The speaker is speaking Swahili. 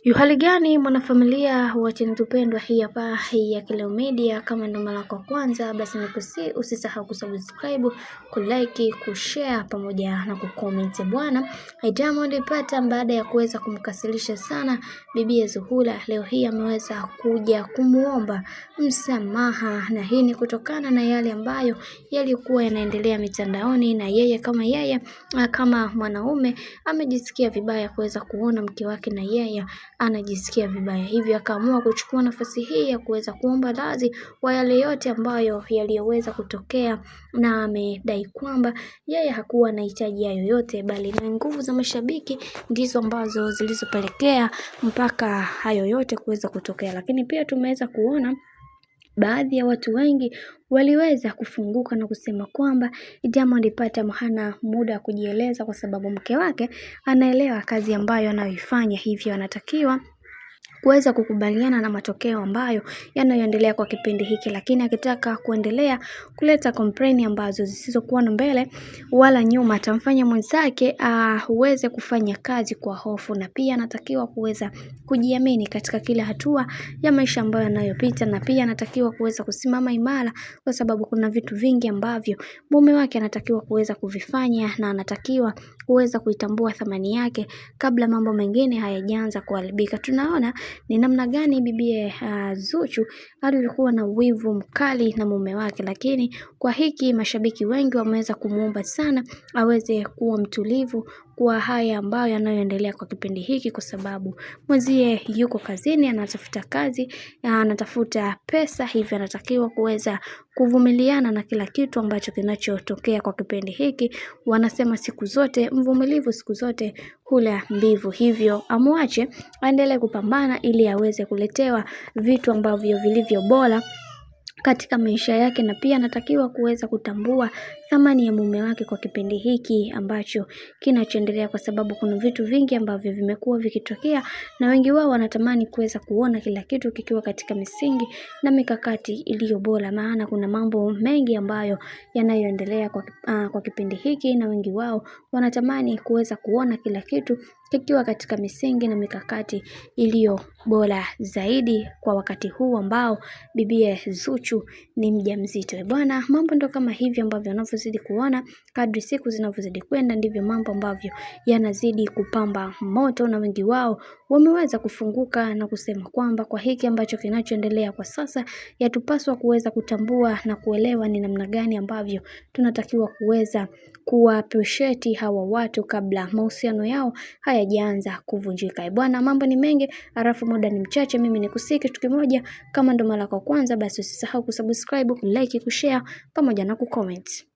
Yuhali gani mwanafamilia wa channel tupendwa hii hapa hii ya Kileo Media. Kama ndo mara yako kwanza, basi usisahau kusubscribe, kulike, kushare pamoja na kucomment. Bwana Diamond Platnumz baada ya kuweza kumkasirisha sana bibi Zuhura, leo hii ameweza kuja kumuomba msamaha, na hii ni kutokana na yale ambayo yalikuwa yanaendelea mitandaoni, na yeye kama mwanaume amejisikia vibaya kuweza kuona mke wake na yeye anajisikia vibaya, hivyo akaamua kuchukua nafasi hii ya kuweza kuomba radhi kwa yale yote ambayo yaliyoweza kutokea, na amedai kwamba yeye hakuwa anahitaji yoyote, bali na nguvu za mashabiki ndizo ambazo zilizopelekea mpaka hayo yote kuweza kutokea. Lakini pia tumeweza kuona baadhi ya watu wengi waliweza kufunguka na kusema kwamba Diamond Platnumz hana muda wa kujieleza kwa sababu mke wake anaelewa kazi ambayo anayoifanya, hivyo anatakiwa kuweza kukubaliana na matokeo ambayo yanayoendelea kwa kipindi hiki, lakini akitaka kuendelea kuleta complain ambazo zisizokuwa na mbele wala nyuma, atamfanya mwenzake uweze kufanya kazi kwa hofu, na pia anatakiwa kuweza kujiamini katika kila hatua ya maisha ambayo anayopita, na pia anatakiwa kuweza kusimama imara kwa sababu kuna vitu vingi ambavyo mume wake anatakiwa kuweza kuvifanya, na anatakiwa kuweza kuitambua thamani yake kabla mambo mengine hayajaanza kuharibika. Tunaona ni namna gani bibi Zuchu alikuwa na wivu mkali na mume wake, lakini kwa hiki mashabiki wengi wameweza kumuomba sana aweze kuwa mtulivu kwa haya ambayo yanayoendelea kwa kipindi hiki, kwa sababu mwenzie yuko kazini, anatafuta kazi, anatafuta pesa, hivyo anatakiwa kuweza kuvumiliana na kila kitu ambacho kinachotokea kwa kipindi hiki. Wanasema siku zote mvumilivu siku zote hula mbivu, hivyo amwache aendelee kupambana ili aweze kuletewa vitu ambavyo vilivyo bora katika maisha yake, na pia anatakiwa kuweza kutambua thamani ya mume wake kwa kipindi hiki ambacho kinachoendelea, kwa sababu kuna vitu vingi ambavyo vimekuwa vikitokea, na wengi wao wanatamani kuweza kuona kila kitu kikiwa katika misingi na mikakati iliyo bora, maana kuna mambo mengi ambayo yanayoendelea kwa kipindi hiki, na wengi wao wanatamani kuweza kuona kila kitu kikiwa katika misingi na mikakati iliyo bora zaidi kwa wakati huu ambao bibi Zuchu ni mjamzito. Bwana, mambo ndo kama hivi ambavyo unavyozidi kuona, kadri siku zinavyozidi kwenda ndivyo mambo ambavyo yanazidi kupamba moto, na wengi wao wameweza kufunguka na kusema kwamba kwa hiki ambacho kinachoendelea kwa sasa, yatupaswa kuweza kutambua na kuelewa ni namna gani ambavyo tunatakiwa kuweza kuappreciate hawa watu kabla mahusiano yao hayajaanza kuvunjika. Bwana, mambo ni mengi, alafu muda ni mchache. Mimi nikusiki kitu kimoja, kama ndo mara kwa kwanza, basi usisahau kusubscribe, kulike, kushare pamoja na kucomment.